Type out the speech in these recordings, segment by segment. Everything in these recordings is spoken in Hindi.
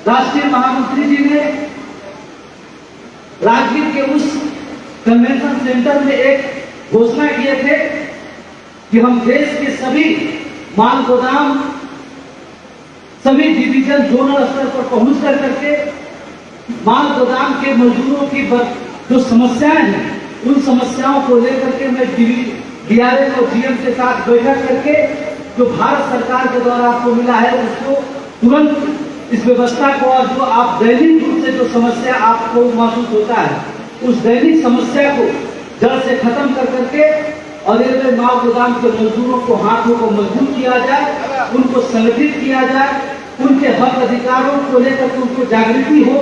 राष्ट्रीय महामंत्री जी ने राजगीर के उस कन्वेंशन सेंटर में एक घोषणा किए थे कि हम देश के सभी माल गोदाम, सभी डिवीजन जोनल स्तर पर पहुंच कर करके माल गोदाम के मजदूरों की जो समस्याएं हैं उन समस्याओं को लेकर के मैं डीआरएम और जीएम के साथ बैठक करके जो भारत सरकार के द्वारा आपको मिला है उसको तुरंत इस व्यवस्था को, और जो आप दैनिक रूप से जो समस्या आपको महसूस होता है उस दैनिक समस्या को जड़ से खत्म कर करके और रेलवे माल गोदाम के मजदूरों को हाथों को मजबूत किया जाए, उनको संगठित किया जाए, उनके हक अधिकारों को लेकर उनको जागृति हो।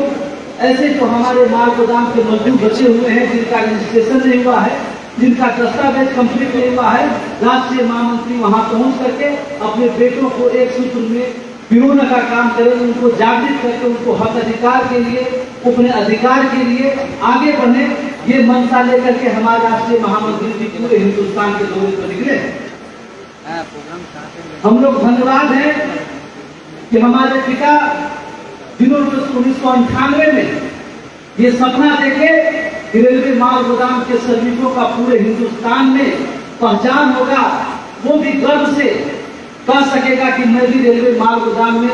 ऐसे जो हमारे माल गोदाम के मजदूर बचे हुए हैं जिनका रजिस्ट्रेशन नहीं हुआ है, जिनका दस्तावेज कंप्लीट नहीं हुआ है, राष्ट्रीय महामंत्री वहां पहुंच करके अपने बेटों को एक सूत्र में पिरोने का काम करें, उनको जागृत करके उनको हक अधिकार के लिए, अपने अधिकार के लिए आगे बढ़े। ये मंशा लेकर के हमारे राष्ट्रीय महामंत्री जी पूरे हिंदुस्तान के दौरे पर निकले। हम लोग धन्यवाद है कि हमारे पिता जिन्होंने 1998 में ये सपना देखे कि रेलवे माल गोदाम के श्रमिकों का पूरे हिंदुस्तान में पहचान होगा, वो भी गर्व से कह सकेगा कि मैं भी रेलवे माल गोदाम में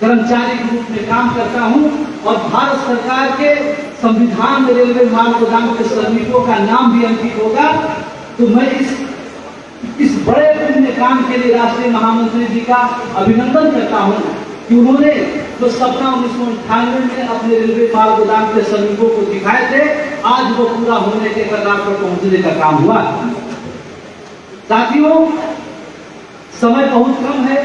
कर्मचारी के रूप में काम करता हूं और भारत सरकार के संविधान में रेलवे माल गोदाम के श्रमिकों का नाम भी अंकित होगा। तो मैं इस बड़े पुण्य काम के लिए राष्ट्रीय महामंत्री जी का अभिनंदन करता हूं कि उन्होंने जो सपना 1998 में अपने रेलवे माल गोदाम के श्रमिकों को दिखाए थे, आज वो पूरा होने के कगार पर पहुंचने का काम हुआ। साथियों, समय बहुत कम है,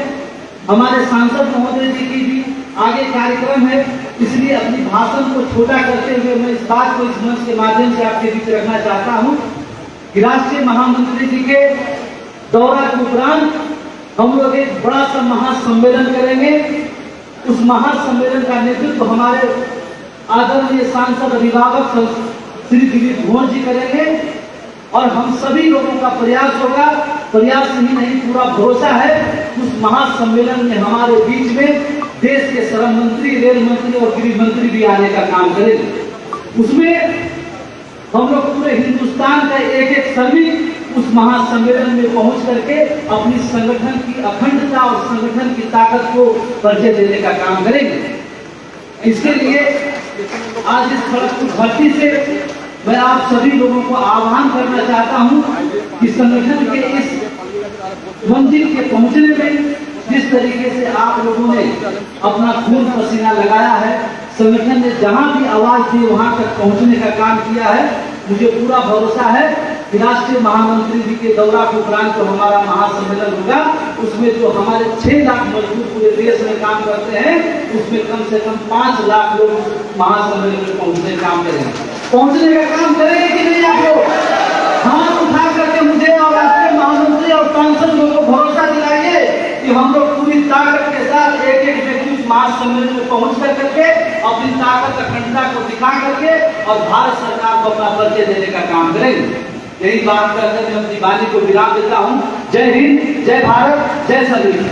हमारे सांसद महोदय जी की भी आगे कार्यक्रम है, इसलिए अपनी भाषण को छोटा करते हुए मैं इस बात को इस मंच के माध्यम से आपके बीच रखना चाहता हूं कि राष्ट्रीय महामंत्री जी के दौरा के उपरांत हम लोग एक बड़ा सा महासम्मेलन करेंगे। उस महासम्मेलन का नेतृत्व हमारे आदरणीय सांसद अभिभावक श्री दिलीप धुआं जी करेंगे और हम सभी लोगों का प्रयास होगा, प्रयास ही नहीं पूरा भरोसा है, उस महासम्मेलन में हमारे बीच में देश के श्रम मंत्री, रेल मंत्री और गृह मंत्री भी आने का काम करेंगे। उसमें हम लोग पूरे हिंदुस्तान का एक एक श्रमिक उस महासम्मेलन में पहुंच करके अपनी संगठन की अखंडता और संगठन की ताकत को परिचय देने का काम करेंगे। इसके लिए आज इस खड़गपुर धरती से मैं आप सभी लोगों को आह्वान करना चाहता हूं कि संगठन के इस मंजिल के पहुंचने में जिस तरीके से आप लोगों ने अपना खून पसीना लगाया है, संगठन ने जहां भी आवाज दी वहां तक पहुंचने का काम किया है, मुझे पूरा भरोसा है कि राष्ट्रीय महामंत्री जी के दौरा के उपरांत जो हमारा महासम्मेलन होगा उसमें जो हमारे 6 लाख मजदूर पूरे देश में काम करते हैं उसमें कम से कम 5 लाख लोग महासम्मेलन में पहुंचने का काम करेंगे। पहुंचने का काम करेंगे कि नहीं आप लोग? हाथ उठा करके मुझे और राष्ट्रीय महामंत्री और सांसद लोगों को भरोसा दिलाइए कि हम लोग पूरी ताकत के साथ एक एक व्यक्ति उस महासम्मेलन में पहुंच करके अपनी ताकत अखंडता को दिखा करके और भारत सरकार को अपना परिचय देने का काम करेंगे। यही बात करके मैं अपनी वाणी को विराम देता हूं। जय हिंद, जय भारत, जय संविधान।